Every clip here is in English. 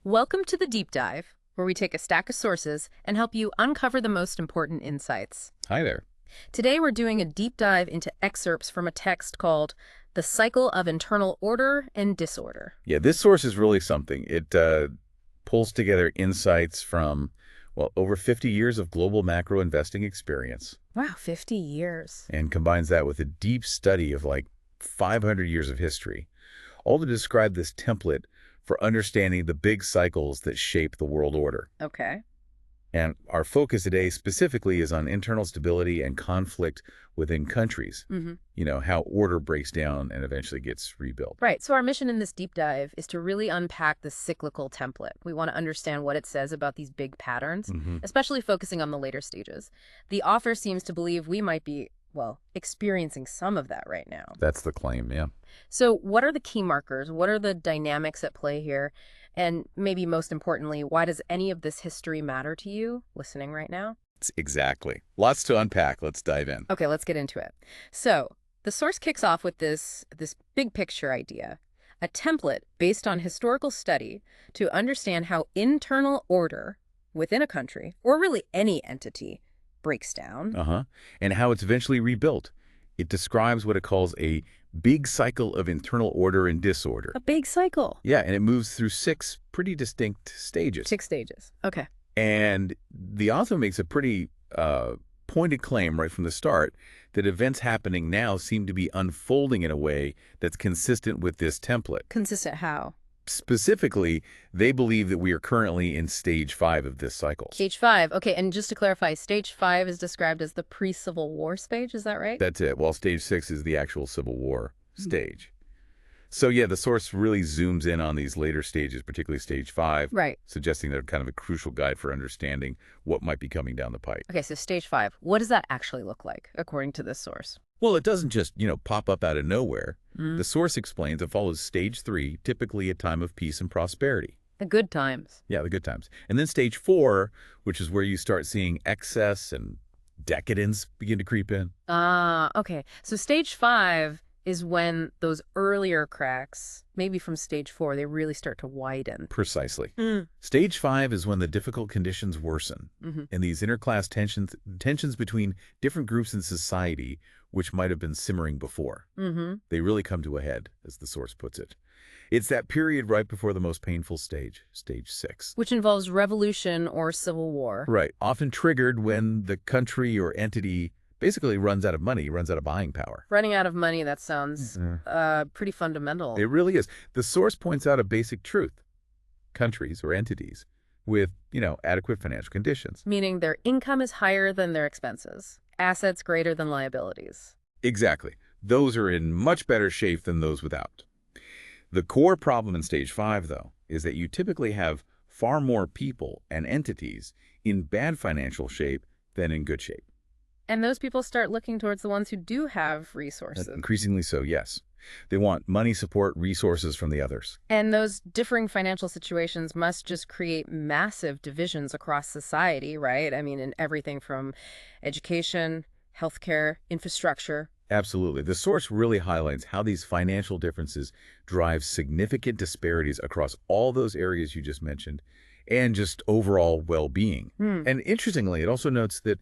Welcome to the Deep Dive, where we take a stack of sources and help you uncover the most important insights. Hi there. Today we're doing a deep dive into excerpts from a text called The Cycle of Internal Order and Disorder. Yeah, this source is really something. It pulls together insights from, well, over 50 years of global macro investing experience Wow, 50 years. and combines that with a deep study of like 500 years of history, all to describe this template for understanding the big cycles that shape the world order. Okay. And our focus today specifically is on internal stability and conflict within countries. You know, how order breaks down and eventually gets rebuilt. Right, so our mission in this deep dive is to really unpack the cyclical template. We want to understand what it says about these big patterns, especially focusing on the later stages. The author seems to believe we might be, well, experiencing some of that right now. That's the claim, yeah. So what are the key markers? What are the dynamics at play here? And maybe most importantly, why does any of this history matter to you listening right now? Exactly. Lots to unpack. Let's dive in. Okay, let's get into it. So the source kicks off with this big picture idea, a template based on historical study to understand how internal order within a country, or really any entity, breaks down. And how it's eventually rebuilt. It describes what it calls a big cycle of internal order and disorder. A big cycle. Yeah, and it moves through 6 pretty distinct stages. 6 stages. Okay. And the author makes a pretty pointed claim right from the start that events happening now seem to be unfolding in a way that's consistent with this template. Consistent how? Specifically, they believe that we are currently in stage 5 of this cycle. Stage 5. Okay, and just to clarify, stage 5 is described as the pre-Civil War stage, is that right? That's it. While stage 6 is the actual Civil War stage. So yeah, the source really zooms in on these later stages, particularly stage 5, Right. suggesting they're kind of a crucial guide for understanding what might be coming down the pike. Okay, so stage 5. What does that actually look like, according to this source? Well, it doesn't just, pop up out of nowhere. The source explains it follows stage 3, typically a time of peace and prosperity. The good times. Yeah, the good times. And then stage 4, which is where you start seeing excess and decadence begin to creep in. Okay. So stage 5 is when those earlier cracks, maybe from stage 4, they really start to widen. Precisely. Stage 5 is when the difficult conditions worsen, and these interclass tensions between different groups in society, which might have been simmering before, they really come to a head, as the source puts it. It's that period right before the most painful stage, stage 6. Which involves revolution or civil war. Right, often triggered when the country or entity basically runs out of money, runs out of buying power. Running out of money, that sounds pretty fundamental. It really is. The source points out a basic truth. Countries or entities with, adequate financial conditions. Meaning their income is higher than their expenses, assets greater than liabilities. Exactly. Those are in much better shape than those without. The core problem in stage 5, though, is that you typically have far more people and entities in bad financial shape than in good shape. And those people start looking towards the ones who do have resources. Increasingly so, yes. They want money, support, resources from the others. And those differing financial situations must just create massive divisions across society, right? I mean, in everything from education, healthcare, infrastructure. Absolutely. The source really highlights how these financial differences drive significant disparities across all those areas you just mentioned and just overall well-being. And interestingly, it also notes that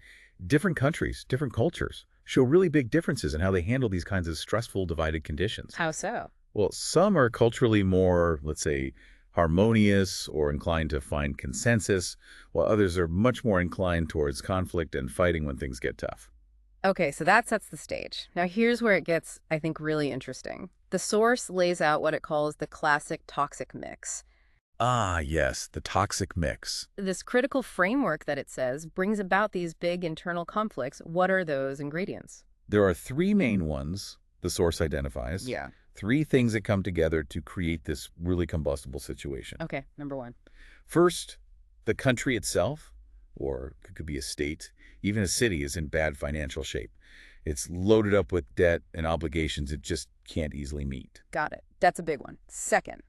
different countries, different cultures show really big differences in how they handle these kinds of stressful, divided conditions. How so? Well, some are culturally more, let's say, harmonious or inclined to find consensus, while others are much more inclined towards conflict and fighting when things get tough. Okay, so that sets the stage. Now here's where it gets, I think, really interesting. The source lays out what it calls the classic toxic mix. Ah, yes, the toxic mix. This critical framework that it says brings about these big internal conflicts. What are those ingredients? There are 3 main ones the source identifies. Yeah. 3 things that come together to create this really combustible situation. Okay, number 1. First, the country itself, or it could be a state, even a city, is in bad financial shape. It's loaded up with debt and obligations it just can't easily meet. Got it. That's a big one. Second,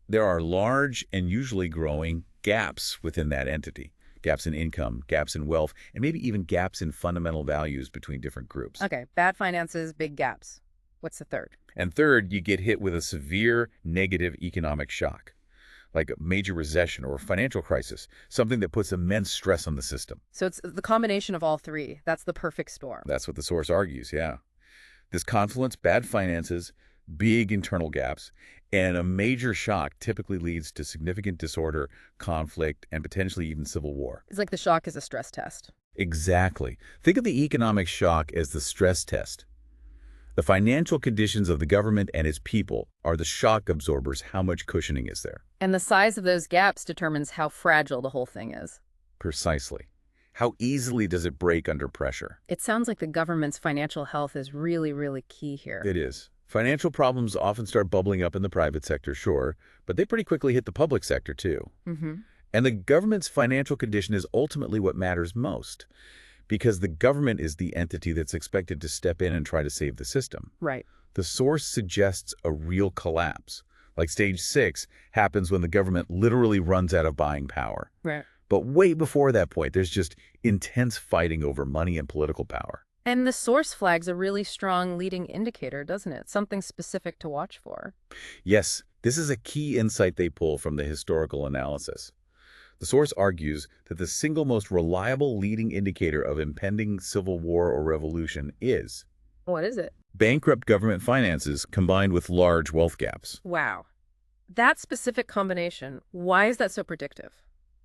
there are large and usually growing gaps within that entity. Gaps in income, gaps in wealth, and maybe even gaps in fundamental values between different groups. okay, bad finances, big gaps. What's the third? And third, you get hit with a severe negative economic shock. like a major recession or a financial crisis, something that puts immense stress on the system. So it's the combination of all three. That's the perfect storm. That's what the source argues, yeah. This confluence, bad finances, big internal gaps, and a major shock typically leads to significant disorder, conflict, and potentially even civil war. It's like the shock is a stress test. Exactly. Think of the economic shock as the stress test. The financial conditions of the government and its people are the shock absorbers. How much cushioning is there? And the size of those gaps determines how fragile the whole thing is. Precisely. How easily does it break under pressure? It sounds like the government's financial health is really, really key here. It is. Financial problems often start bubbling up in the private sector, sure, but they pretty quickly hit the public sector, too. Mm-hmm. And the government's financial condition is ultimately what matters most, because the government is the entity that's expected to step in and try to save the system. Right. The source suggests a real collapse, like stage 6 happens when the government literally runs out of buying power. Right. But way before that point, there's just intense fighting over money and political power. And the source flag's a really strong leading indicator, doesn't it? Something specific to watch for. Yes, this is a key insight they pull from the historical analysis. The source argues that the single most reliable leading indicator of impending civil war or revolution is What is it? bankrupt government finances combined with large wealth gaps. Wow. That specific combination, why is that so predictive?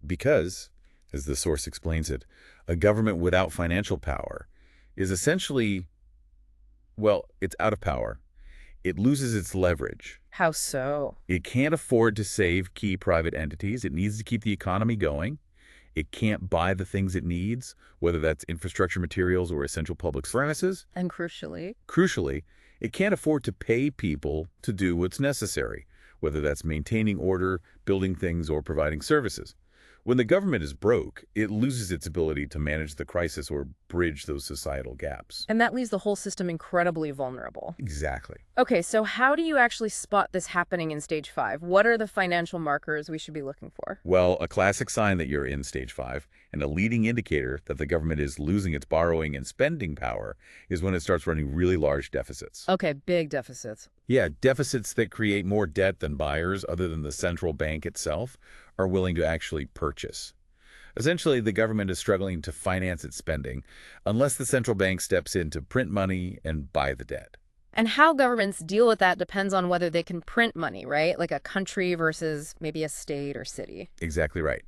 Because, as the source explains it, a government without financial power is essentially, well, it's out of power. It loses its leverage. How so? It can't afford to save key private entities. It needs to keep the economy going. It can't buy the things it needs, whether that's infrastructure materials or essential public services. And crucially, Crucially, it can't afford to pay people to do what's necessary, whether that's maintaining order, building things, or providing services. When the government is broke, it loses its ability to manage the crisis or bridge those societal gaps. and that leaves the whole system incredibly vulnerable. Exactly. Okay, so how do you actually spot this happening in stage 5? What are the financial markers we should be looking for? Well, a classic sign that you're in stage 5 and a leading indicator that the government is losing its borrowing and spending power is when it starts running really large deficits. Okay, big deficits. Yeah, deficits that create more debt than buyers, other than the central bank itself, are willing to actually purchase. Essentially, the government is struggling to finance its spending unless the central bank steps in to print money and buy the debt. And how governments deal with that depends on whether they can print money, right? Like a country versus maybe a state or city. Exactly right.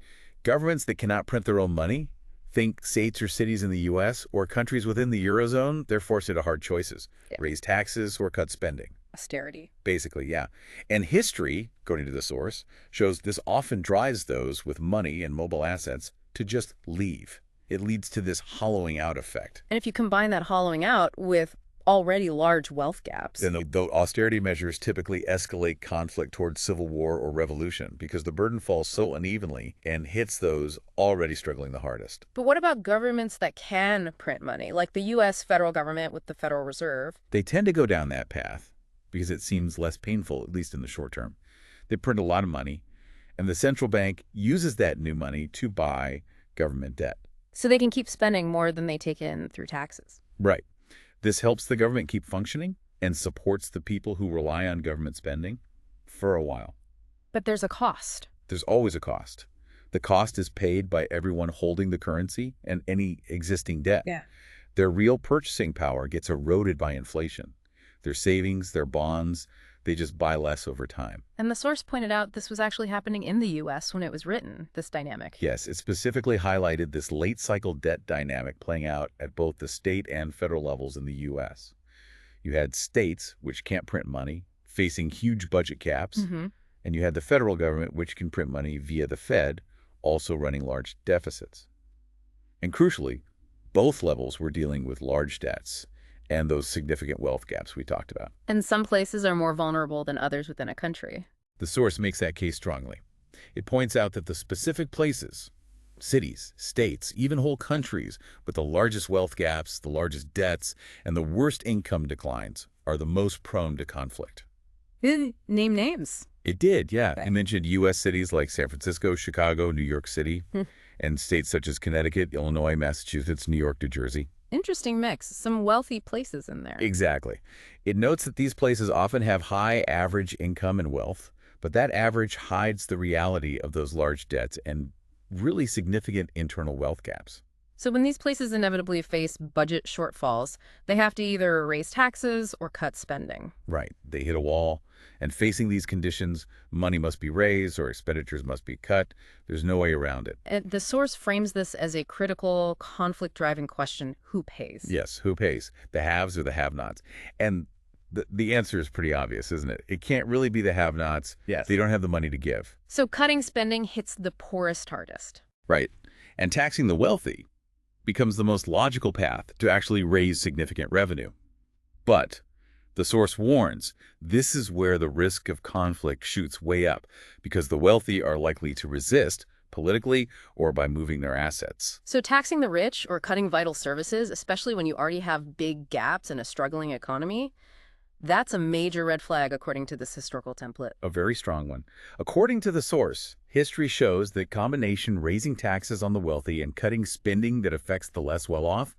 Governments that cannot print their own money, think states or cities in the U.S. or countries within the Eurozone, they're forced into hard choices. Yeah. Raise taxes or cut spending. Austerity. Basically, yeah. And history, according to the source, shows this often drives those with money and mobile assets to just leave. It leads to this hollowing out effect. And if you combine that hollowing out with already large wealth gaps. And though austerity measures typically escalate conflict towards civil war or revolution because the burden falls so unevenly and hits those already struggling the hardest. But what about governments that can print money, like the U.S. federal government with the Federal Reserve? They tend to go down that path because it seems less painful, at least in the short term. They print a lot of money, and the central bank uses that new money to buy government debt. So they can keep spending more than they take in through taxes. Right. This helps the government keep functioning and supports the people who rely on government spending for a while. But there's a cost. There's always a cost. The cost is paid by everyone holding the currency and any existing debt. Yeah. Their real purchasing power gets eroded by inflation. Their savings, their bonds, they just buy less over time. And the source pointed out this was actually happening in the U.S. when it was written, this dynamic. Yes, it specifically highlighted this late cycle debt dynamic playing out at both the state and federal levels in the U.S. You had states, which can't print money, facing huge budget caps, and you had the federal government, which can print money via the Fed, also running large deficits. And crucially, both levels were dealing with large debts and those significant wealth gaps we talked about. And some places are more vulnerable than others within a country. The source makes that case strongly. It points out that the specific places, cities, states, even whole countries with the largest wealth gaps, the largest debts, and the worst income declines are the most prone to conflict. Name names. It did, yeah. Okay. It mentioned U.S. cities like San Francisco, Chicago, New York City, and states such as Connecticut, Illinois, Massachusetts, New York, New Jersey. Interesting mix. Some wealthy places in there. Exactly. It notes that these places often have high average income and wealth, But that average hides the reality of those large debts and really significant internal wealth gaps. So when these places inevitably face budget shortfalls, they have to either raise taxes or cut spending. Right. They hit a wall, and facing these conditions, money must be raised or expenditures must be cut. There's no way around it. And the source frames this as a critical, conflict-driving question: who pays? Yes, who pays? The haves or the have-nots? And the answer is pretty obvious, isn't it? It can't really be the have-nots. Yes. They don't have the money to give. So cutting spending hits the poorest hardest. Right. And taxing the wealthy becomes the most logical path to actually raise significant revenue. But the source warns, this is where the risk of conflict shoots way up because the wealthy are likely to resist politically or by moving their assets. So taxing the rich or cutting vital services, especially when you already have big gaps in a struggling economy, that's a major red flag according to this historical template. A very strong one. According to the source, history shows that combination raising taxes on the wealthy and cutting spending that affects the less well-off,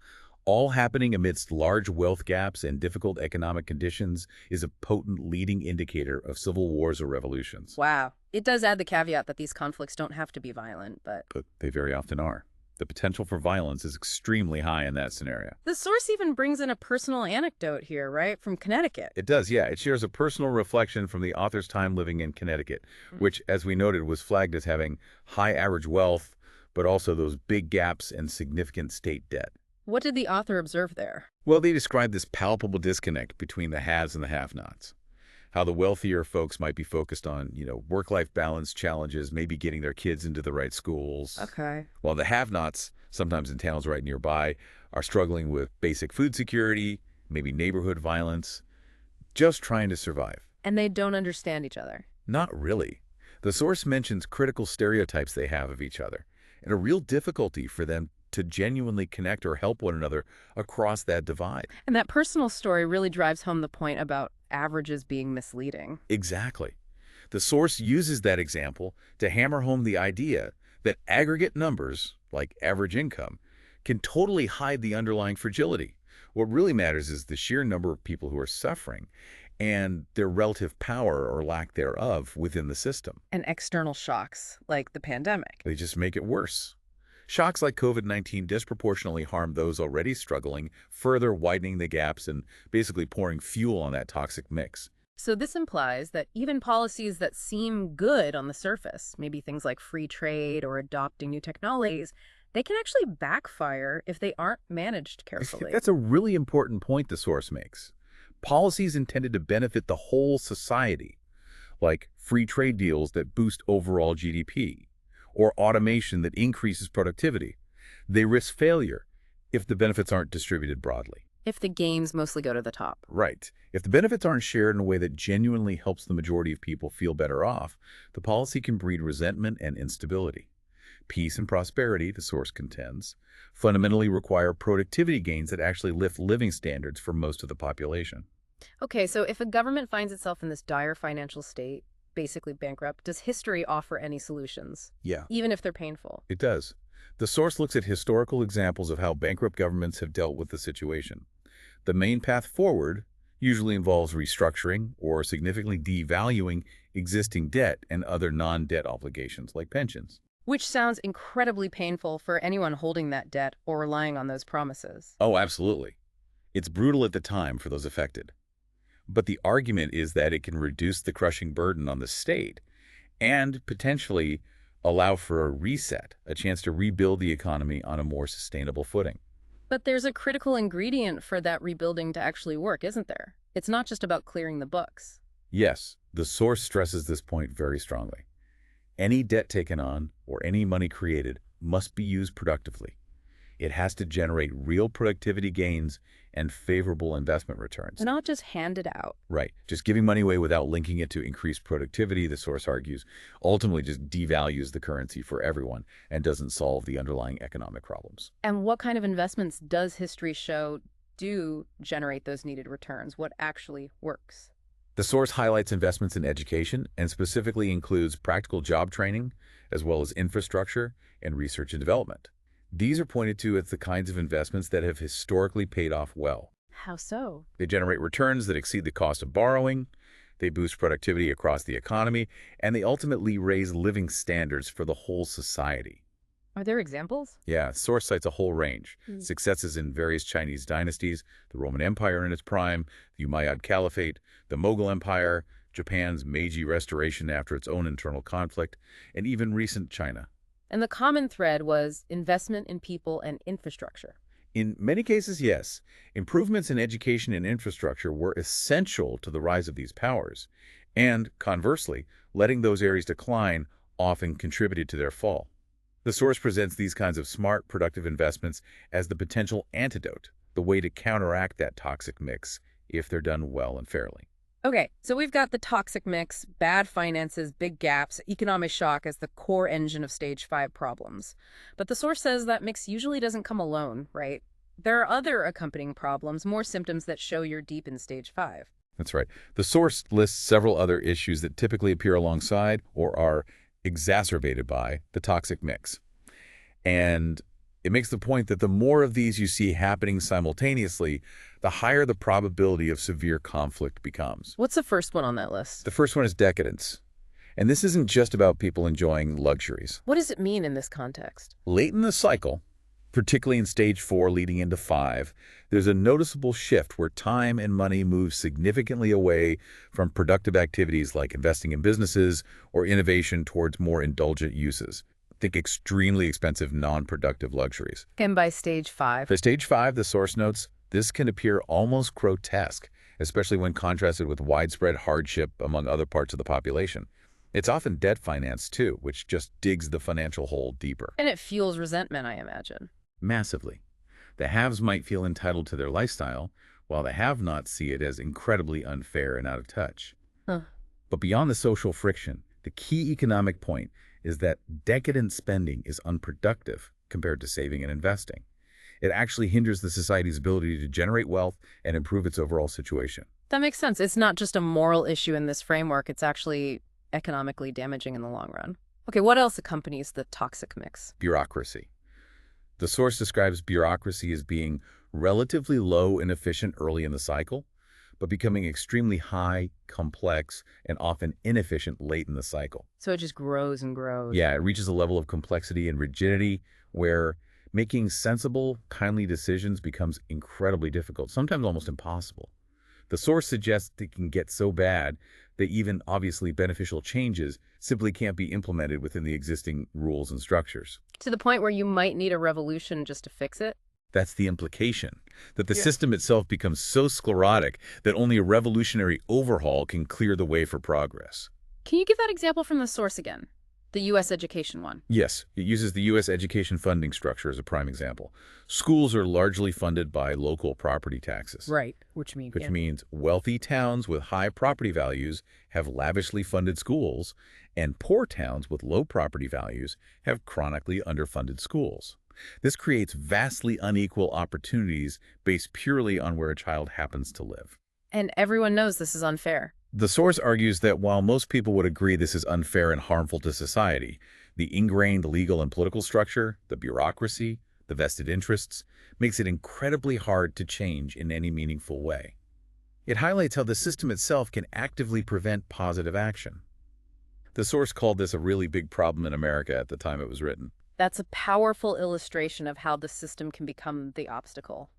all happening amidst large wealth gaps and difficult economic conditions, is a potent leading indicator of civil wars or revolutions. Wow. It does add the caveat that these conflicts don't have to be violent, but They very often are. The potential for violence is extremely high in that scenario. the source even brings in a personal anecdote here, right? From Connecticut. It does, yeah. It shares a personal reflection from the author's time living in Connecticut, which, as we noted, was flagged as having high average wealth, but also those big gaps and significant state debt. What did the author observe there? Well, they describe this palpable disconnect between the haves and the have-nots. How the wealthier folks might be focused on, work-life balance challenges, maybe getting their kids into the right schools. Okay. While the have-nots, sometimes in towns right nearby, are struggling with basic food security, maybe neighborhood violence, just trying to survive. And they don't understand each other. Not really. The source mentions critical stereotypes they have of each other, and a real difficulty for them to genuinely connect or help one another across that divide. And that personal story really drives home the point about averages being misleading. Exactly. The source uses that example to hammer home the idea that aggregate numbers, like average income, can totally hide the underlying fragility. What really matters is the sheer number of people who are suffering and their relative power or lack thereof within the system. And external shocks, like the pandemic. They just make it worse. Shocks like COVID-19 disproportionately harm those already struggling, further widening the gaps and basically pouring fuel on that toxic mix. So this implies that even policies that seem good on the surface, maybe things like free trade or adopting new technologies, they can actually backfire if they aren't managed carefully. That's a really important point the source makes. Policies intended to benefit the whole society, like free trade deals that boost overall GDP, or automation that increases productivity, they risk failure if the benefits aren't distributed broadly. If the gains mostly go to the top. Right. If the benefits aren't shared in a way that genuinely helps the majority of people feel better off, the policy can breed resentment and instability. Peace and prosperity, the source contends, fundamentally require productivity gains that actually lift living standards for most of the population. Okay, so if a government finds itself in this dire financial state, basically bankrupt, does history offer any solutions? Yeah, Even if they're painful? it does. The source looks at historical examples of how bankrupt governments have dealt with the situation. The main path forward usually involves restructuring or significantly devaluing existing debt and other non-debt obligations like pensions. Which sounds incredibly painful for anyone holding that debt or relying on those promises. Oh, absolutely. It's brutal at the time for those affected. But the argument is that it can reduce the crushing burden on the state and potentially allow for a reset, a chance to rebuild the economy on a more sustainable footing. But there's a critical ingredient for that rebuilding to actually work, isn't there? It's not just about clearing the books. Yes, the source stresses this point very strongly. Any debt taken on or any money created must be used productively. It has to generate real productivity gains and favorable investment returns. Not just hand it out. Right. Just giving money away without linking it to increased productivity, the source argues, ultimately just devalues the currency for everyone and doesn't solve the underlying economic problems. And what kind of investments does history show do generate those needed returns? What actually works? The source highlights investments in education and specifically includes practical job training, as well as infrastructure and research and development. These are pointed to as the kinds of investments that have historically paid off well. How so? They generate returns that exceed the cost of borrowing, They boost productivity across the economy, and they ultimately raise living standards for the whole society. Are there examples? Yeah, source cites a whole range. Successes in various Chinese dynasties, the Roman Empire in its prime, the Umayyad Caliphate, the Mughal Empire, Japan's Meiji Restoration after its own internal conflict, and even recent China. And the common thread was investment in people and infrastructure. In many cases, yes, improvements in education and infrastructure were essential to the rise of these powers, and conversely, letting those areas decline often contributed to their fall. The source presents these kinds of smart, productive investments as the potential antidote, the way to counteract that toxic mix if they're done well and fairly. Okay, so we've got the toxic mix, bad finances, big gaps, economic shock as the core engine of stage 5 problems. But the source says that mix usually doesn't come alone, right? There are other accompanying problems, more symptoms that show you're deep in stage 5. That's right. The source lists several other issues that typically appear alongside or are exacerbated by the toxic mix. And it makes the point that the more of these you see happening simultaneously, the higher the probability of severe conflict becomes. What's the first one on that list? The first one is decadence. And this isn't just about people enjoying luxuries. What does it mean in this context? Late in the cycle, particularly in stage 4 leading into 5, there's a noticeable shift where time and money move significantly away from productive activities like investing in businesses or innovation towards more indulgent uses. Think extremely expensive, non-productive luxuries. And by stage 5. By stage 5, the source notes, this can appear almost grotesque, especially when contrasted with widespread hardship among other parts of the population. It's often debt finance, too, which just digs the financial hole deeper. And it fuels resentment, I imagine. Massively. The haves might feel entitled to their lifestyle, while the have-nots see it as incredibly unfair and out of touch. Huh. But beyond the social friction, the key economic point is that decadent spending is unproductive compared to saving and investing. It actually hinders the society's ability to generate wealth and improve its overall situation. That makes sense. It's not just a moral issue in this framework. It's actually economically damaging in the long run. Okay, what else accompanies the toxic mix? Bureaucracy. The source describes bureaucracy as being relatively low and efficient early in the cycle, but becoming extremely high, complex, and often inefficient late in the cycle. So it just grows and grows. Yeah, it reaches a level of complexity and rigidity where making sensible, kindly decisions becomes incredibly difficult, sometimes almost impossible. The source suggests it can get so bad that even obviously beneficial changes simply can't be implemented within the existing rules and structures. To the point where you might need a revolution just to fix it? That's the implication, that the system itself becomes so sclerotic that only a revolutionary overhaul can clear the way for progress. Can you give that example from the source again? The U.S. education one. Yes, it uses the U.S. education funding structure as a prime example. Schools are largely funded by local property taxes. Right, which means wealthy towns with high property values have lavishly funded schools, and poor towns with low property values have chronically underfunded schools. This creates vastly unequal opportunities based purely on where a child happens to live. And everyone knows this is unfair. The source argues that while most people would agree this is unfair and harmful to society, the ingrained legal and political structure, the bureaucracy, the vested interests, makes it incredibly hard to change in any meaningful way. It highlights how the system itself can actively prevent positive action. The source called this a really big problem in America at the time it was written. That's a powerful illustration of how the system can become the obstacle.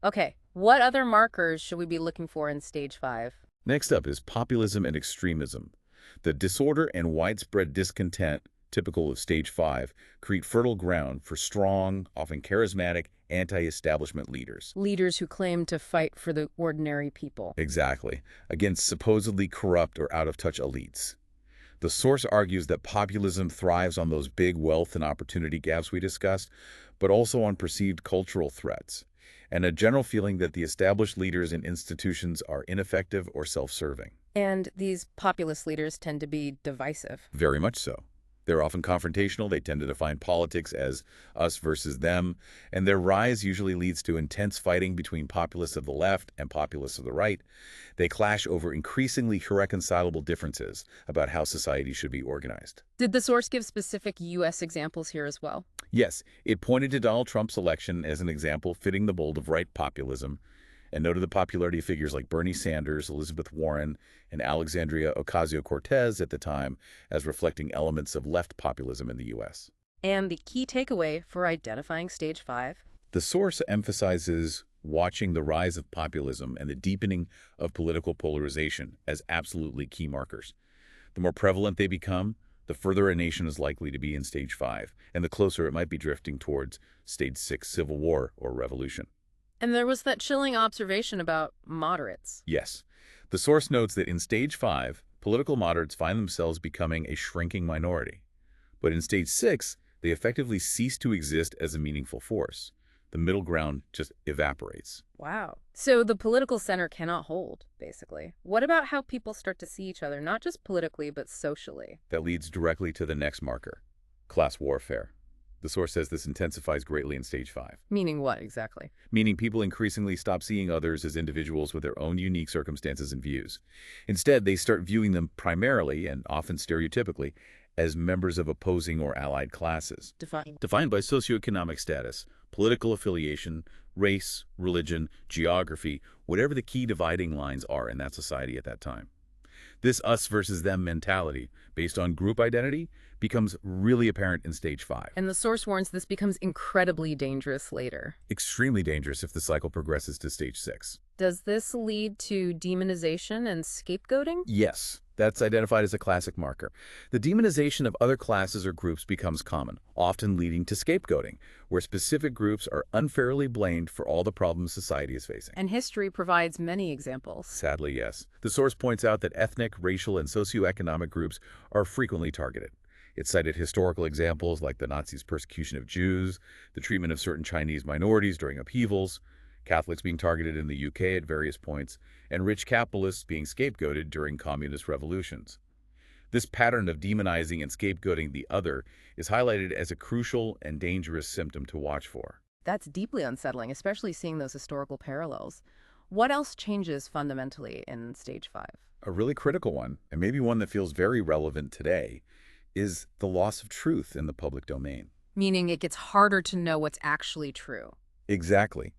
Okay, what other markers should we be looking for in stage 5? Next up is populism and extremism. The disorder and widespread discontent, typical of stage 5, create fertile ground for strong, often charismatic, anti-establishment leaders. Leaders who claim to fight for the ordinary people. Exactly, against supposedly corrupt or out-of-touch elites. The source argues that populism thrives on those big wealth and opportunity gaps we discussed, but also on perceived cultural threats, and a general feeling that the established leaders and institutions are ineffective or self-serving. And these populist leaders tend to be divisive. Very much so. They're often confrontational. They tend to define politics as us versus them, and their rise usually leads to intense fighting between populists of the left and populists of the right. They clash over increasingly irreconcilable differences about how society should be organized. Did the source give specific U.S. examples here as well? Yes, it pointed to Donald Trump's election as an example fitting the mold of right populism, and noted the popularity of figures like Bernie Sanders, Elizabeth Warren, and Alexandria Ocasio-Cortez at the time as reflecting elements of left populism in the U.S. And the key takeaway for identifying stage 5? The source emphasizes watching the rise of populism and the deepening of political polarization as absolutely key markers. The more prevalent they become, the further a nation is likely to be in stage 5, and the closer it might be drifting towards stage 6 civil war or revolution. And there was that chilling observation about moderates. Yes. The source notes that in stage 5, political moderates find themselves becoming a shrinking minority. But in stage 6, they effectively cease to exist as a meaningful force. The middle ground just evaporates. Wow. So the political center cannot hold, basically. What about how people start to see each other, not just politically, but socially? That leads directly to the next marker, class warfare. The source says this intensifies greatly in stage 5. Meaning what, exactly? Meaning people increasingly stop seeing others as individuals with their own unique circumstances and views. Instead, they start viewing them primarily, and often stereotypically, as members of opposing or allied classes. Defined by socioeconomic status, political affiliation, race, religion, geography, whatever the key dividing lines are in that society at that time. This us versus them mentality, based on group identity, becomes really apparent in stage 5. And the source warns this becomes incredibly dangerous later. Extremely dangerous if the cycle progresses to stage 6. Does this lead to demonization and scapegoating? Yes, that's identified as a classic marker. The demonization of other classes or groups becomes common, often leading to scapegoating, where specific groups are unfairly blamed for all the problems society is facing. And history provides many examples. Sadly, yes. The source points out that ethnic, racial, and socioeconomic groups are frequently targeted. It cited historical examples like the Nazis' persecution of Jews, the treatment of certain Chinese minorities during upheavals, Catholics being targeted in the UK at various points, and rich capitalists being scapegoated during communist revolutions. This pattern of demonizing and scapegoating the other is highlighted as a crucial and dangerous symptom to watch for. That's deeply unsettling, especially seeing those historical parallels. What else changes fundamentally in stage 5? A really critical one, and maybe one that feels very relevant today, is the loss of truth in the public domain. Meaning it gets harder to know what's actually true. Exactly.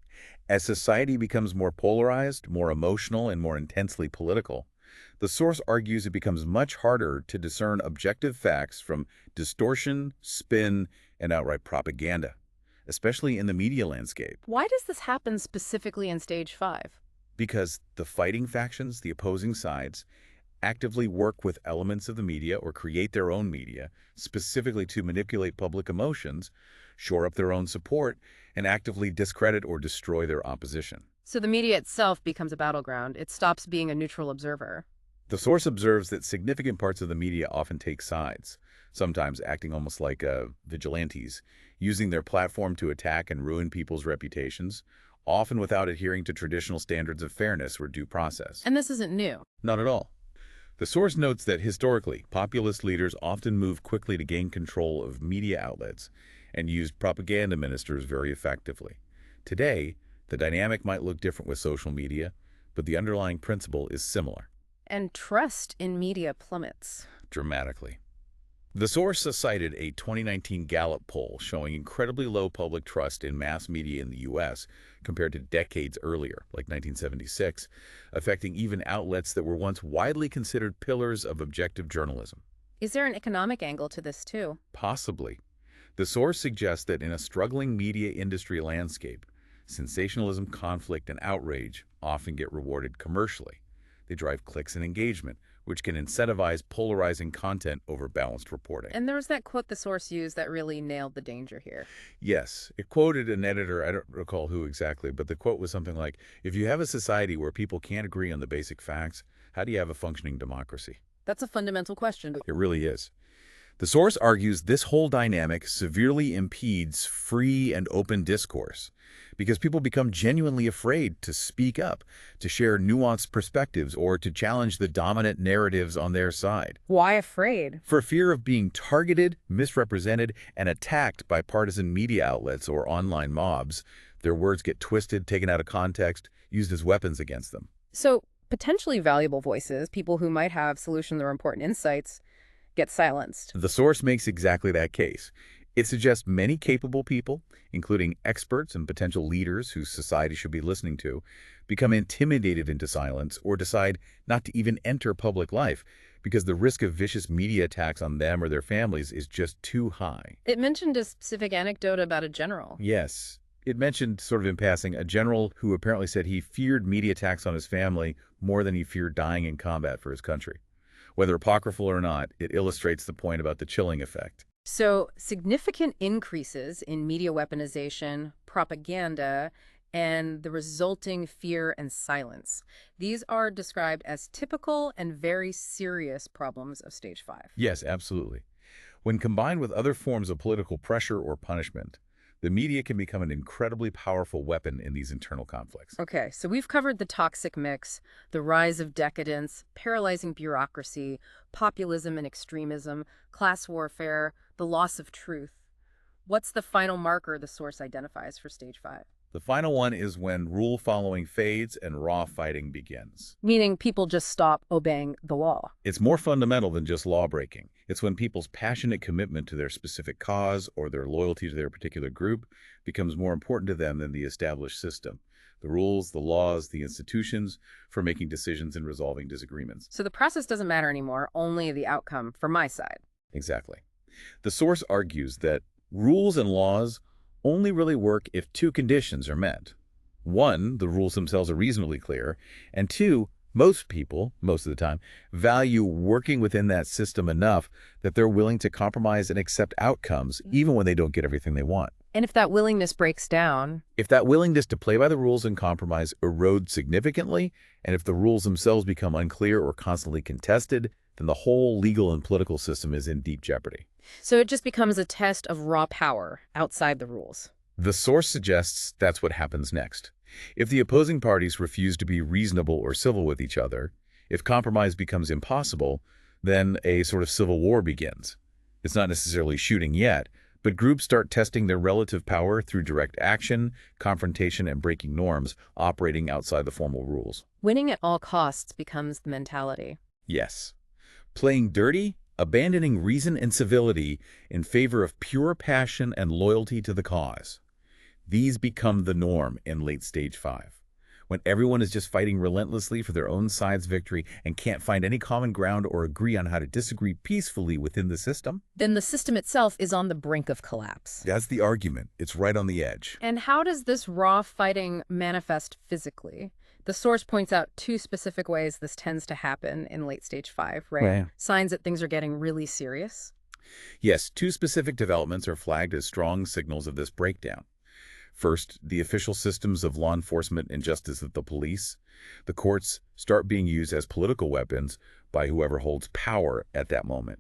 As society becomes more polarized, more emotional, and more intensely political, the source argues it becomes much harder to discern objective facts from distortion, spin, and outright propaganda, especially in the media landscape. Why does this happen specifically in stage 5? Because the fighting factions, the opposing sides, actively work with elements of the media or create their own media, specifically to manipulate public emotions, shore up their own support, and actively discredit or destroy their opposition. So the media itself becomes a battleground. It stops being a neutral observer. The source observes that significant parts of the media often take sides, sometimes acting almost like vigilantes, using their platform to attack and ruin people's reputations, often without adhering to traditional standards of fairness or due process. And this isn't new. Not at all. The source notes that historically, populist leaders often move quickly to gain control of media outlets and used propaganda ministers very effectively. Today, the dynamic might look different with social media, but the underlying principle is similar. And trust in media plummets. Dramatically. The source cited a 2019 Gallup poll showing incredibly low public trust in mass media in the U.S. compared to decades earlier, like 1976, affecting even outlets that were once widely considered pillars of objective journalism. Is there an economic angle to this too? Possibly. The source suggests that in a struggling media industry landscape, sensationalism, conflict, and outrage often get rewarded commercially. They drive clicks and engagement, which can incentivize polarizing content over balanced reporting. And there was that quote the source used that really nailed the danger here. Yes, it quoted an editor, I don't recall who exactly, but the quote was something like, "If you have a society where people can't agree on the basic facts, how do you have a functioning democracy?" That's a fundamental question. It really is. The source argues this whole dynamic severely impedes free and open discourse because people become genuinely afraid to speak up, to share nuanced perspectives, or to challenge the dominant narratives on their side. Why afraid? For fear of being targeted, misrepresented, and attacked by partisan media outlets or online mobs, their words get twisted, taken out of context, used as weapons against them. So potentially valuable voices, people who might have solutions or important insights, get silenced. The source makes exactly that case. It suggests many capable people, including experts and potential leaders whose society should be listening to, become intimidated into silence or decide not to even enter public life because the risk of vicious media attacks on them or their families is just too high. It mentioned a specific anecdote about a general. Yes. It mentioned, sort of in passing, a general who apparently said he feared media attacks on his family more than he feared dying in combat for his country. Whether apocryphal or not, it illustrates the point about the chilling effect. So, significant increases in media weaponization, propaganda, and the resulting fear and silence. These are described as typical and very serious problems of stage 5. Yes, absolutely. When combined with other forms of political pressure or punishment, the media can become an incredibly powerful weapon in these internal conflicts. Okay, so we've covered the toxic mix, the rise of decadence, paralyzing bureaucracy, populism and extremism, class warfare, the loss of truth. What's the final marker the source identifies for stage 5? The final one is when rule following fades and raw fighting begins. Meaning people just stop obeying the law. It's more fundamental than just law breaking. It's when people's passionate commitment to their specific cause or their loyalty to their particular group becomes more important to them than the established system. The rules, the laws, the institutions for making decisions and resolving disagreements. So the process doesn't matter anymore, only the outcome for my side. Exactly. The source argues that rules and laws only really work if two conditions are met. One, the rules themselves are reasonably clear, and two, most people, most of the time, value working within that system enough that they're willing to compromise and accept outcomes even when they don't get everything they want. And if that willingness breaks down, If that willingness to play by the rules and compromise erodes significantly, and if the rules themselves become unclear or constantly contested, then the whole legal and political system is in deep jeopardy. so it just becomes a test of raw power outside the rules. The source suggests that's what happens next. If the opposing parties refuse to be reasonable or civil with each other, if compromise becomes impossible, then a sort of civil war begins. It's not necessarily shooting yet, but groups start testing their relative power through direct action, confrontation, and breaking norms, operating outside the formal rules. Winning at all costs becomes the mentality. Yes. Playing dirty, abandoning reason and civility in favor of pure passion and loyalty to the cause. These become the norm in late stage 5, when everyone is just fighting relentlessly for their own side's victory and can't find any common ground or agree on how to disagree peacefully within the system. Then the system itself is on the brink of collapse. That's the argument. It's right on the edge. And how does this raw fighting manifest physically? The source points out 2 specific ways this tends to happen in late stage 5, right? Right. Signs that things are getting really serious. Yes, 2 specific developments are flagged as strong signals of this breakdown. First, the official systems of law enforcement and justice of the police. The courts start being used as political weapons by whoever holds power at that moment.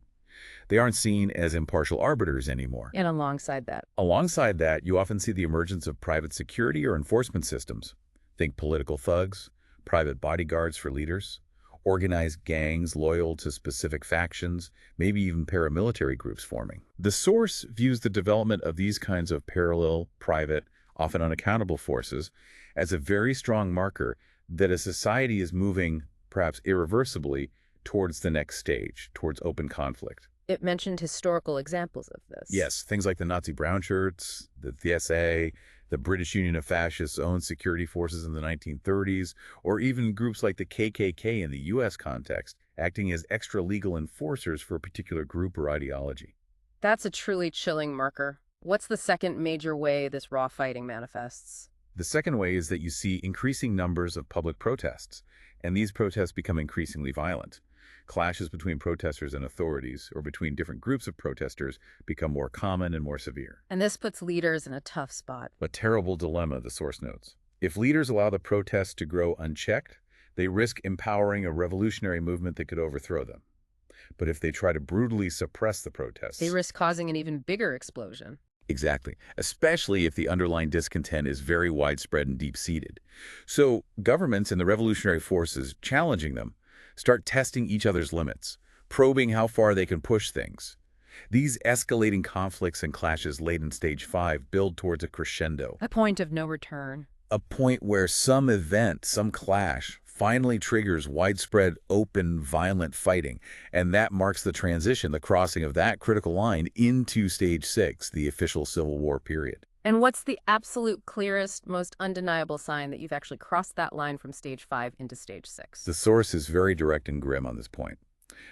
They aren't seen as impartial arbiters anymore. And alongside that, Alongside that, you often see the emergence of private security or enforcement systems. Think political thugs, private bodyguards for leaders, organized gangs loyal to specific factions, maybe even paramilitary groups forming. The source views the development of these kinds of parallel, private, often unaccountable forces as a very strong marker that a society is moving, perhaps irreversibly, towards the next stage, towards open conflict. it mentioned historical examples of this. Yes, things like the Nazi brown shirts, the SA, the British Union of Fascists' own security forces in the 1930s, or even groups like the KKK in the U.S. context, acting as extra-legal enforcers for a particular group or ideology. That's a truly chilling marker. What's the second major way this raw fighting manifests? The second way is that you see increasing numbers of public protests, and these protests become increasingly violent. Clashes between protesters and authorities, or between different groups of protesters, become more common and more severe. And this puts leaders in a tough spot. A terrible dilemma, the source notes. If leaders allow the protests to grow unchecked, they risk empowering a revolutionary movement that could overthrow them. But if they try to brutally suppress the protests... They risk causing an even bigger explosion. Exactly, especially if the underlying discontent is very widespread and deep-seated. So governments and the revolutionary forces challenging them start testing each other's limits, probing how far they can push things. These escalating conflicts and clashes late in Stage 5 build towards a crescendo. A point of no return. A point where some event, some clash, finally triggers widespread, open, violent fighting, and that marks the transition, the crossing of that critical line into Stage 6, the official Civil War period. And what's the absolute clearest, most undeniable sign that you've actually crossed that line from stage 5 into stage 6? The source is very direct and grim on this point.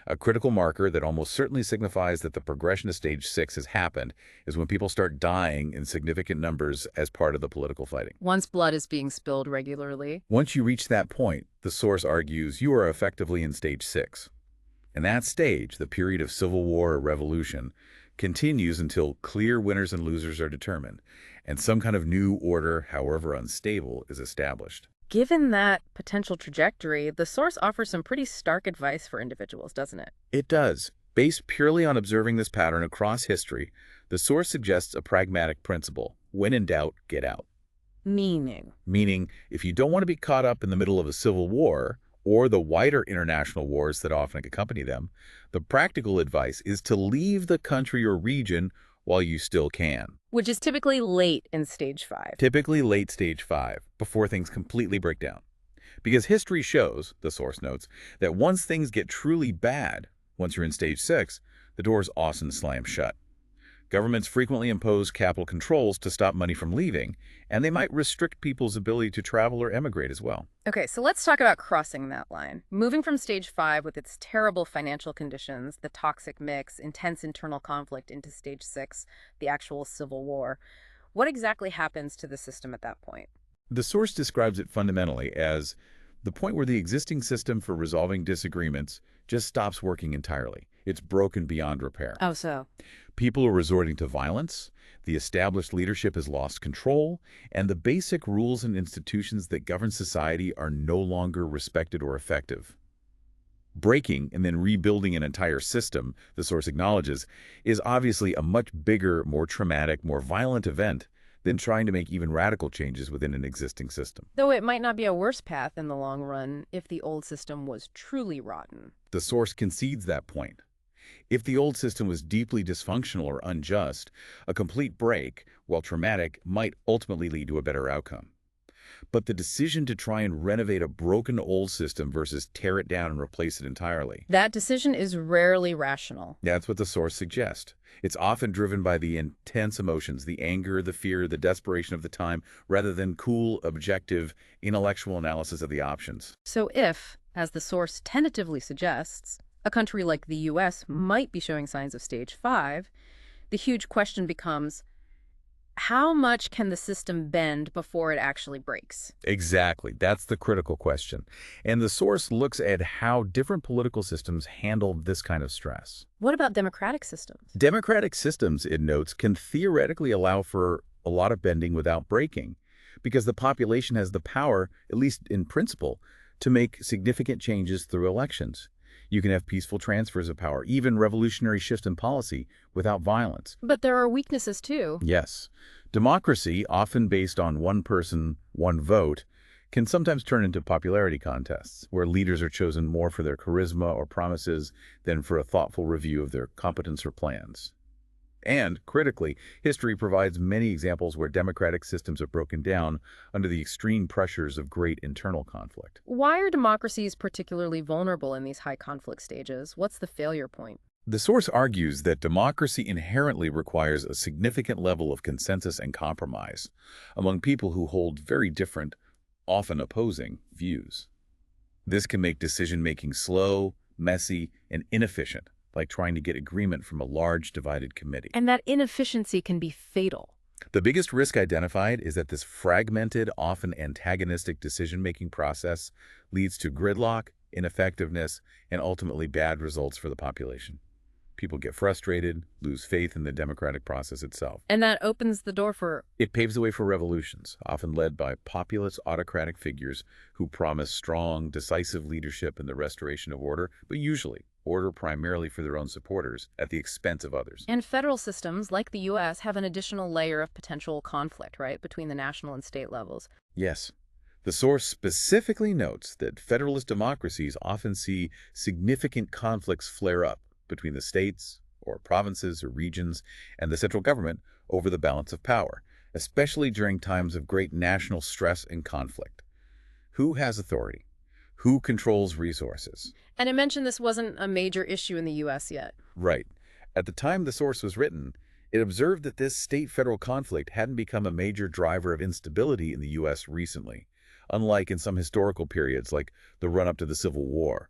A critical marker that almost certainly signifies that the progression to Stage 6 has happened is when people start dying in significant numbers as part of the political fighting. Once blood is being spilled regularly. Once you reach that point, the source argues you are effectively in Stage 6. And that stage, the period of civil war or revolution, continues until clear winners and losers are determined, and some kind of new order, however unstable, is established. Given that potential trajectory, the source offers some pretty stark advice for individuals, doesn't it? It does. Based purely on observing this pattern across history, the source suggests a pragmatic principle. When in doubt, get out. Meaning, if you don't want to be caught up in the middle of a civil war, or the wider international wars that often accompany them, the practical advice is to leave the country or region while you still can. Which is typically late in stage 5. Typically late stage 5, before things completely break down. Because history shows, the source notes, that once things get truly bad, once you're in stage 6, the doors often slam shut. Governments frequently impose capital controls to stop money from leaving, and they might restrict people's ability to travel or emigrate as well. Okay, so let's talk about crossing that line. Moving from stage 5 with its terrible financial conditions, the toxic mix, intense internal conflict into stage 6, the actual civil war. What exactly happens to the system at that point? The source describes it fundamentally as the point where the existing system for resolving disagreements just stops working entirely. It's broken beyond repair. Oh, so? People are resorting to violence, the established leadership has lost control, and the basic rules and institutions that govern society are no longer respected or effective. Breaking and then rebuilding an entire system, the source acknowledges, is obviously a much bigger, more traumatic, more violent event than trying to make even radical changes within an existing system. Though it might not be a worse path in the long run if the old system was truly rotten. The source concedes that point. If the old system was deeply dysfunctional or unjust, a complete break, while traumatic, might ultimately lead to a better outcome. But the decision to try and renovate a broken old system versus tear it down and replace it entirely, that decision is rarely rational. that's what the source suggests. It's often driven by the intense emotions, the anger, the fear, the desperation of the time, rather than cool, objective, intellectual analysis of the options. So if, as the source tentatively suggests, a country like the U.S. might be showing signs of stage 5, the huge question becomes, how much can the system bend before it actually breaks? Exactly. That's the critical question. And the source looks at how different political systems handle this kind of stress. What about democratic systems? Democratic systems, it notes, can theoretically allow for a lot of bending without breaking, because the population has the power, at least in principle, to make significant changes through elections. You can have peaceful transfers of power, even revolutionary shifts in policy, without violence. But there are weaknesses too. Yes. Democracy, often based on one person, one vote, can sometimes turn into popularity contests, where leaders are chosen more for their charisma or promises than for a thoughtful review of their competence or plans. And, critically, history provides many examples where democratic systems are broken down under the extreme pressures of great internal conflict. Why are democracies particularly vulnerable in these high conflict stages? What's the failure point? The source argues that democracy inherently requires a significant level of consensus and compromise among people who hold very different, often opposing, views. This can make decision-making slow, messy, and inefficient, like trying to get agreement from a large divided committee. And that inefficiency can be fatal. The biggest risk identified is that this fragmented, often antagonistic decision-making process leads to gridlock, ineffectiveness, and ultimately bad results for the population. People get frustrated, lose faith in the democratic process itself. And that opens the door for... It paves the way for revolutions, often led by populist autocratic figures who promise strong, decisive leadership and the restoration of order, but usually order primarily for their own supporters at the expense of others. And federal systems, like the U.S., have an additional layer of potential conflict, right, between the national and state levels. Yes. The source specifically notes that federalist democracies often see significant conflicts flare up between the states, or provinces, or regions, and the central government over the balance of power, especially during times of great national stress and conflict. Who has authority? Who controls resources? And it mentioned this wasn't a major issue in the U.S. yet. Right. At the time the source was written, it observed that this state-federal conflict hadn't become a major driver of instability in the U.S. recently, unlike in some historical periods like the run-up to the Civil War.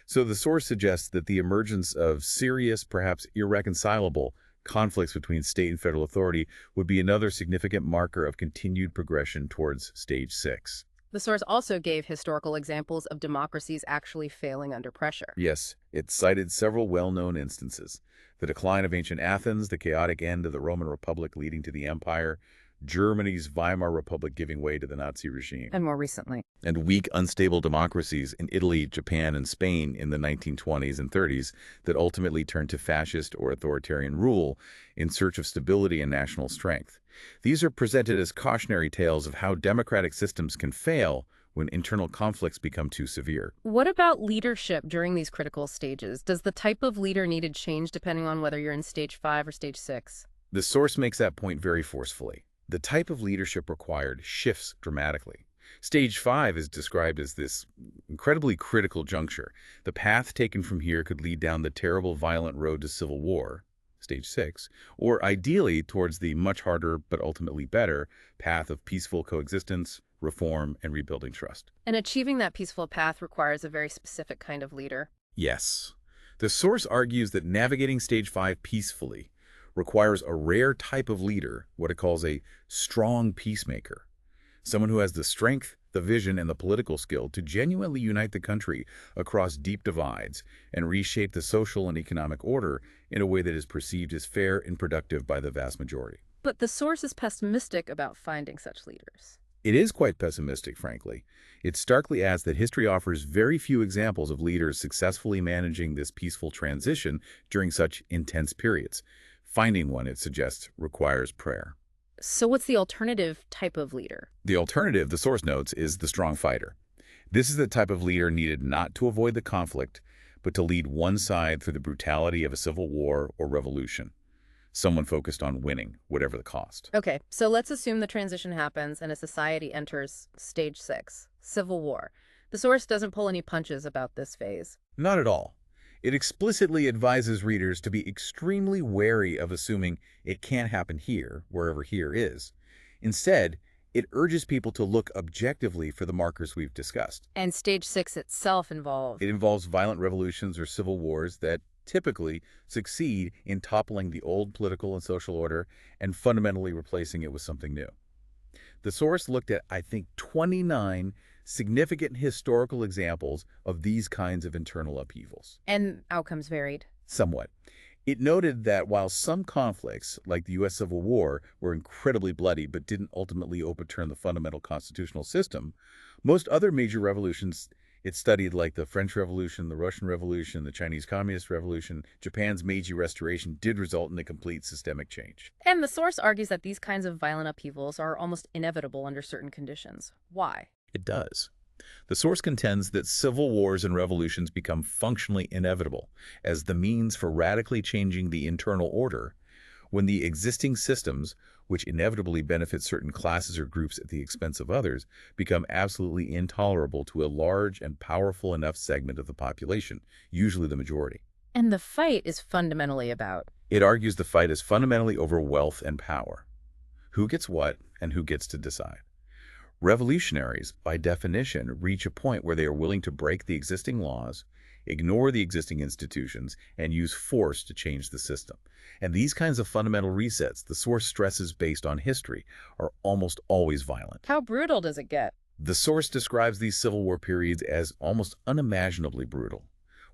So the source suggests that the emergence of serious, perhaps irreconcilable, conflicts between state and federal authority would be another significant marker of continued progression towards stage 6. The source also gave historical examples of democracies actually failing under pressure. Yes, it cited several well-known instances. The decline of ancient Athens, the chaotic end of the Roman Republic leading to the Empire, Germany's Weimar Republic giving way to the Nazi regime, And more recently. and weak, unstable democracies in Italy, Japan, and Spain in the 1920s and 30s that ultimately turned to fascist or authoritarian rule in search of stability and national strength. These are presented as cautionary tales of how democratic systems can fail when internal conflicts become too severe. What about leadership during these critical stages? Does the type of leader needed change depending on whether you're in stage 5 or stage 6? The source makes that point very forcefully. The type of leadership required shifts dramatically. Stage 5 is described as this incredibly critical juncture. The path taken from here could lead down the terrible, violent road to civil war, stage 6, or ideally towards the much harder but ultimately better path of peaceful coexistence, reform, and rebuilding trust. And achieving that peaceful path requires a very specific kind of leader. Yes. The source argues that navigating stage 5 peacefully requires a rare type of leader, what it calls a strong peacemaker, someone who has the strength, the vision, and the political skill to genuinely unite the country across deep divides and reshape the social and economic order in a way that is perceived as fair and productive by the vast majority. But the source is pessimistic about finding such leaders. It is quite pessimistic, frankly. It starkly adds that history offers very few examples of leaders successfully managing this peaceful transition during such intense periods. Finding one, it suggests, requires prayer. So what's the alternative type of leader? The alternative, the source notes, is the strong fighter. This is the type of leader needed not to avoid the conflict, but to lead one side through the brutality of a civil war or revolution. Someone focused on winning, whatever the cost. Okay, so let's assume the transition happens and a society enters stage 6, civil war. The source doesn't pull any punches about this phase. Not at all. It explicitly advises readers to be extremely wary of assuming it can't happen here, wherever here is. Instead, it urges people to look objectively for the markers we've discussed. And stage 6 itself involved. It involves violent revolutions or civil wars that typically succeed in toppling the old political and social order and fundamentally replacing it with something new. The source looked at, I think, 29 significant historical examples of these kinds of internal upheavals. And outcomes varied. Somewhat. It noted that while some conflicts, like the U.S. Civil War, were incredibly bloody but didn't ultimately overturn the fundamental constitutional system, most other major revolutions it studied, like the French Revolution, the Russian Revolution, the Chinese Communist Revolution, Japan's Meiji Restoration, did result in a complete systemic change. And the source argues that these kinds of violent upheavals are almost inevitable under certain conditions. Why? It does. The source contends that civil wars and revolutions become functionally inevitable as the means for radically changing the internal order when the existing systems, which inevitably benefit certain classes or groups at the expense of others, become absolutely intolerable to a large and powerful enough segment of the population, usually the majority. And the fight is fundamentally about. It argues the fight is fundamentally over wealth and power. Who gets what and who gets to decide. Revolutionaries, by definition, reach a point where they are willing to break the existing laws, ignore the existing institutions, and use force to change the system. And these kinds of fundamental resets, the source stresses based on history, are almost always violent. How brutal does it get? The source describes these Civil War periods as almost unimaginably brutal.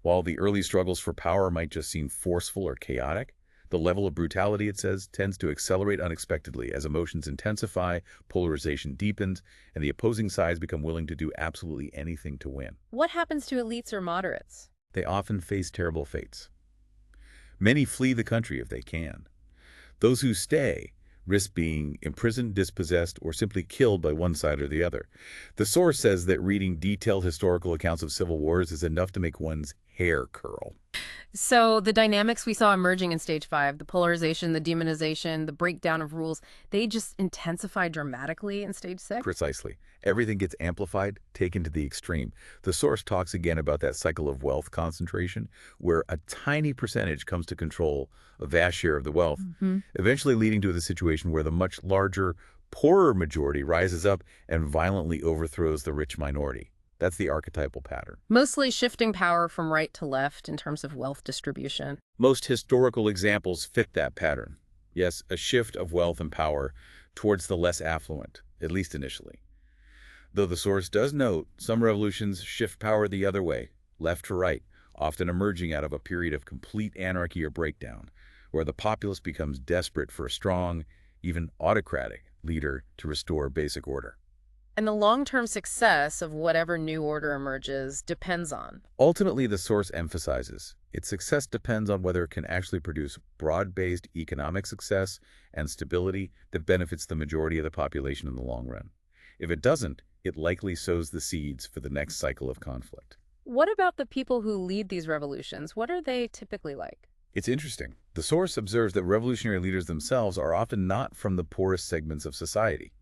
While the early struggles for power might just seem forceful or chaotic, the level of brutality, it says, tends to accelerate unexpectedly as emotions intensify, polarization deepens, and the opposing sides become willing to do absolutely anything to win. What happens to elites or moderates? They often face terrible fates. Many flee the country if they can. Those who stay risk being imprisoned, dispossessed, or simply killed by one side or the other. The source says that reading detailed historical accounts of civil wars is enough to make one's hair curl. So the dynamics we saw emerging in stage 5, the polarization, the demonization, the breakdown of rules, they just intensified dramatically in stage 6? Precisely. Everything gets amplified, taken to the extreme. The source talks again about that cycle of wealth concentration, where a tiny percentage comes to control a vast share of the wealth, eventually leading to the situation where the much larger, poorer majority rises up and violently overthrows the rich minority. That's the archetypal pattern. Mostly shifting power from right to left in terms of wealth distribution. Most historical examples fit that pattern. Yes, a shift of wealth and power towards the less affluent, at least initially. Though the source does note some revolutions shift power the other way, left to right, often emerging out of a period of complete anarchy or breakdown, where the populace becomes desperate for a strong, even autocratic, leader to restore basic order. And the long-term success of whatever new order emerges depends on. Ultimately, the source emphasizes its success depends on whether it can actually produce broad-based economic success and stability that benefits the majority of the population in the long run. If it doesn't, it likely sows the seeds for the next cycle of conflict. What about the people who lead these revolutions? What are they typically like? It's interesting. The source observes that revolutionary leaders themselves are often not from the poorest segments of society.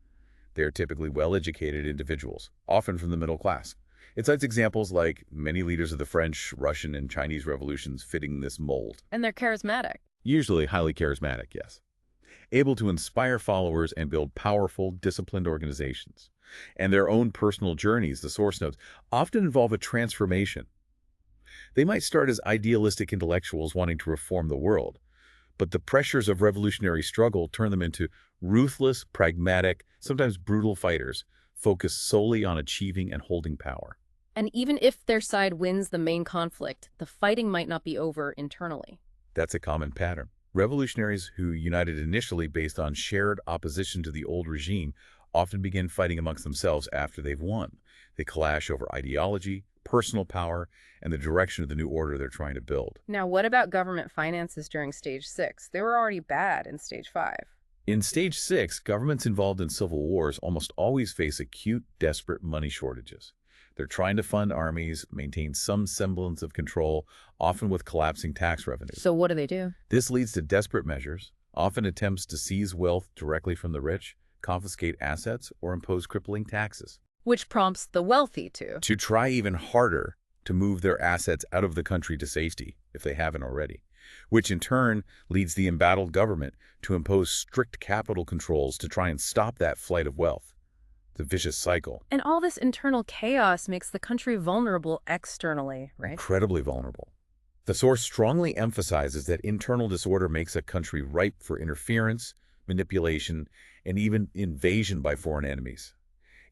They are typically well-educated individuals, often from the middle class. It cites examples like many leaders of the French, Russian, and Chinese revolutions fitting this mold. And they're charismatic. Usually highly charismatic, yes. Able to inspire followers and build powerful, disciplined organizations. And their own personal journeys, the source notes, often involve a transformation. They might start as idealistic intellectuals wanting to reform the world, but the pressures of revolutionary struggle turn them into ruthless, pragmatic, sometimes brutal fighters, focused solely on achieving and holding power. And even if their side wins the main conflict, the fighting might not be over internally. That's a common pattern. Revolutionaries who united initially based on shared opposition to the old regime often begin fighting amongst themselves after they've won. They clash over ideology, personal power, and the direction of the new order they're trying to build. Now, what about government finances during stage 6? They were already bad in stage 5. In stage 6, governments involved in civil wars almost always face acute, desperate money shortages. They're trying to fund armies, maintain some semblance of control, often with collapsing tax revenues. So what do? This leads to desperate measures, often attempts to seize wealth directly from the rich, confiscate assets, or impose crippling taxes. Which prompts the wealthy to Try even harder to move their assets out of the country to safety, if they haven't already, which in turn leads the embattled government to impose strict capital controls to try and stop that flight of wealth. The vicious cycle. And all this internal chaos makes the country vulnerable externally, right? Incredibly vulnerable. The source strongly emphasizes that internal disorder makes a country ripe for interference, manipulation, and even invasion by foreign enemies.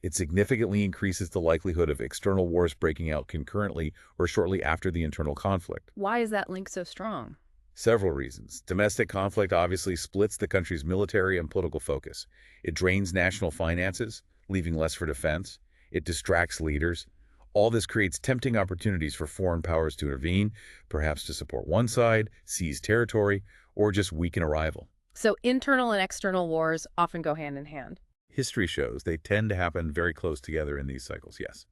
It significantly increases the likelihood of external wars breaking out concurrently or shortly after the internal conflict. Why is that link so strong? Several reasons. Domestic conflict obviously splits the country's military and political focus. It drains national finances, leaving less for defense. It distracts leaders. All this creates tempting opportunities for foreign powers to intervene, perhaps to support one side, seize territory, or just weaken a rival. So internal and external wars often go hand in hand. History shows they tend to happen very close together in these cycles, yes.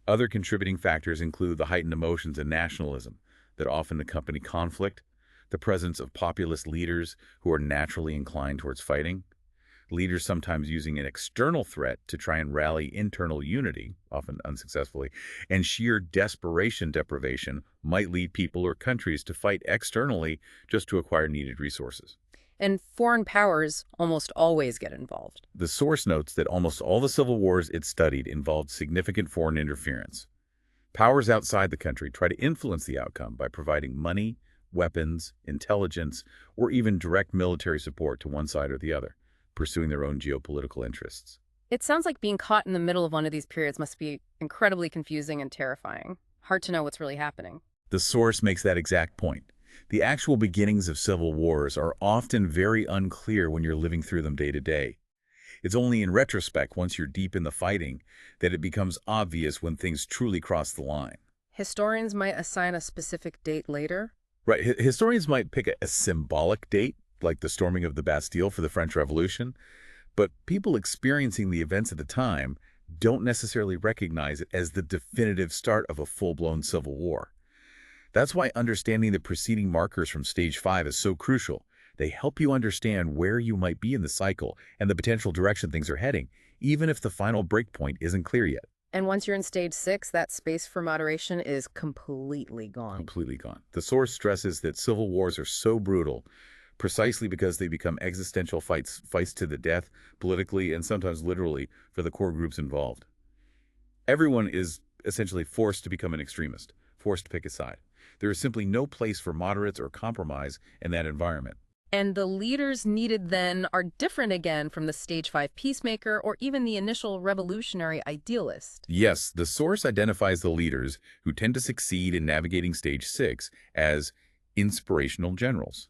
Other contributing factors include the heightened emotions and nationalism that often accompany conflict, the presence of populist leaders who are naturally inclined towards fighting, leaders sometimes using an external threat to try and rally internal unity, often unsuccessfully, and sheer desperation deprivation might lead people or countries to fight externally just to acquire needed resources. And foreign powers almost always get involved. The source notes that almost all the civil wars it studied involved significant foreign interference. Powers outside the country try to influence the outcome by providing money, weapons, intelligence, or even direct military support to one side or the other, pursuing their own geopolitical interests. It sounds like being caught in the middle of one of these periods must be incredibly confusing and terrifying. Hard to know what's really happening. The source makes that exact point. The actual beginnings of civil wars are often very unclear when you're living through them day to day. It's only in retrospect, once you're deep in the fighting, that it becomes obvious when things truly cross the line. Historians might assign a specific date later. Right. Historians might pick a symbolic date, like the storming of the Bastille for the French Revolution, but people experiencing the events at the time don't necessarily recognize it as the definitive start of a full-blown civil war. That's why understanding the preceding markers from stage 5 is so crucial. They help you understand where you might be in the cycle and the potential direction things are heading, even if the final breakpoint isn't clear yet. And once you're in stage 6, that space for moderation is completely gone. Completely gone. The source stresses that civil wars are so brutal precisely because they become existential fights to the death, politically and sometimes literally, for the core groups involved. Everyone is essentially forced to become an extremist, forced to pick a side. There is simply no place for moderates or compromise in that environment. And the leaders needed then are different again from the stage 5 peacemaker or even the initial revolutionary idealist. Yes, the source identifies the leaders who tend to succeed in navigating stage 6 as inspirational generals.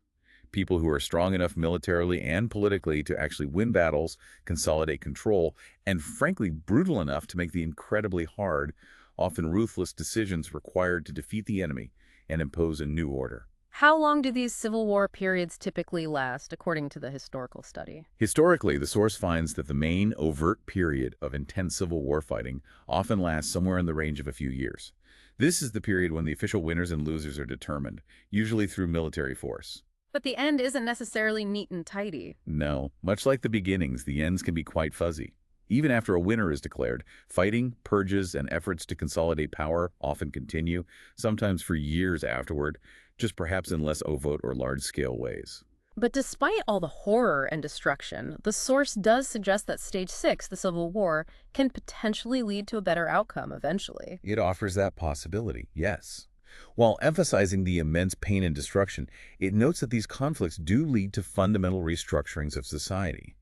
People who are strong enough militarily and politically to actually win battles, consolidate control, and frankly brutal enough to make the incredibly hard, often ruthless decisions required to defeat the enemy and impose a new order. How long do these Civil War periods typically last, according to the historical study? Historically, the source finds that the main overt period of intense civil war fighting often lasts somewhere in the range of a few years. This is the period when the official winners and losers are determined, usually through military force. But the end isn't necessarily neat and tidy. No, much like the beginnings, the ends can be quite fuzzy. Even after a winner is declared, fighting, purges, and efforts to consolidate power often continue, sometimes for years afterward, just perhaps in less overt or large-scale ways. But despite all the horror and destruction, the source does suggest that stage 6, the Civil War, can potentially lead to a better outcome eventually. It offers that possibility, yes. While emphasizing the immense pain and destruction, it notes that these conflicts do lead to fundamental restructurings of society.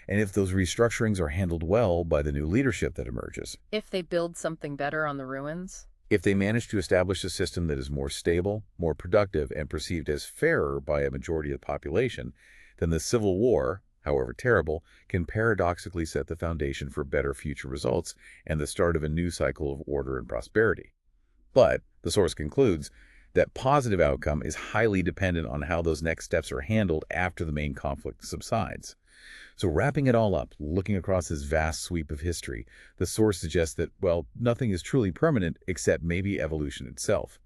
And if those restructurings are handled well by the new leadership that emerges, If they build something better on the ruins? if they manage to establish a system that is more stable, more productive, and perceived as fairer by a majority of the population, then the Civil War, however terrible, can paradoxically set the foundation for better future results and the start of a new cycle of order and prosperity. But the source concludes that positive outcome is highly dependent on how those next steps are handled after the main conflict subsides. So wrapping it all up, looking across this vast sweep of history, the source suggests that, well, nothing is truly permanent except maybe evolution itself.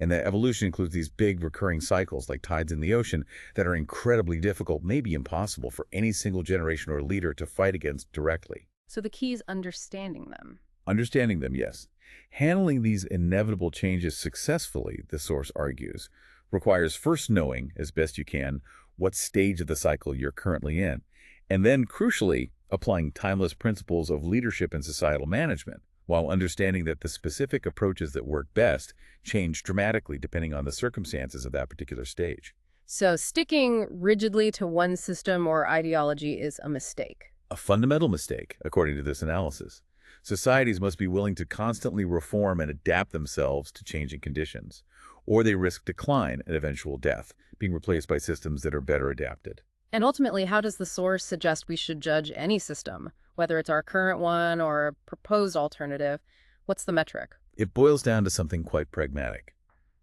And that evolution includes these big recurring cycles like tides in the ocean that are incredibly difficult, maybe impossible for any single generation or leader to fight against directly. So the key is understanding them. Understanding them, yes. Handling these inevitable changes successfully, the source argues, requires first knowing, as best you can, what stage of the cycle you're currently in, and then, crucially, applying timeless principles of leadership and societal management, while understanding that the specific approaches that work best change dramatically depending on the circumstances of that particular stage. So sticking rigidly to one system or ideology is a mistake. A fundamental mistake, according to this analysis. Societies must be willing to constantly reform and adapt themselves to changing conditions, or they risk decline and eventual death, being replaced by systems that are better adapted. And ultimately, how does the source suggest we should judge any system, whether it's our current one or a proposed alternative? What's the metric? It boils down to something quite pragmatic.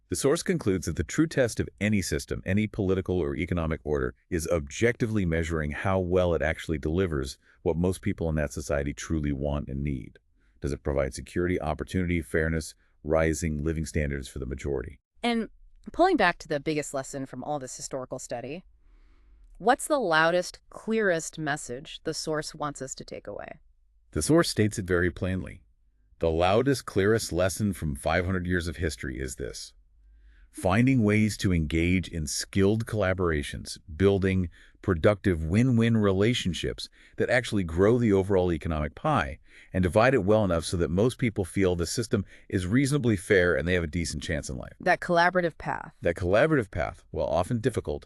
The source concludes that the true test of any system, any political or economic order, is objectively measuring how well it actually delivers what most people in that society truly want and need. Does it provide security, opportunity, fairness, rising living standards for the majority? And pulling back to the biggest lesson from all this historical study, what's the loudest, clearest message the source wants us to take away? The source states it very plainly. The loudest, clearest lesson from 500 years of history is this: finding ways to engage in skilled collaborations, building productive win-win relationships that actually grow the overall economic pie and divide it well enough so that most people feel the system is reasonably fair and they have a decent chance in life. That collaborative path. That collaborative path, while often difficult,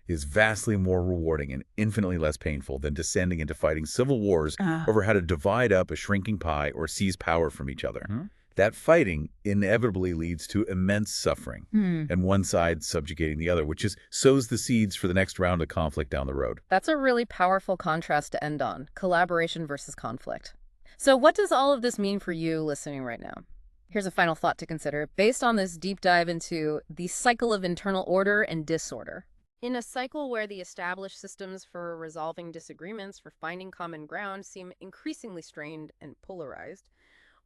is vastly more rewarding and infinitely less painful than descending into fighting civil wars over how to divide up a shrinking pie or seize power from each other. That fighting inevitably leads to immense suffering, and one side subjugating the other, which sows the seeds for the next round of conflict down the road. That's a really powerful contrast to end on, collaboration versus conflict. So what does all of this mean for you listening right now? Here's a final thought to consider, based on this deep dive into the cycle of internal order and disorder. In a cycle where the established systems for resolving disagreements, for finding common ground, seem increasingly strained and polarized,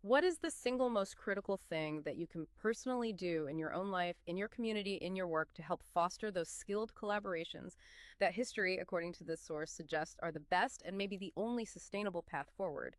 What is the single most critical thing that you can personally do in your own life, in your community, in your work to help foster those skilled collaborations that history, according to this source, suggests are the best and maybe the only sustainable path forward?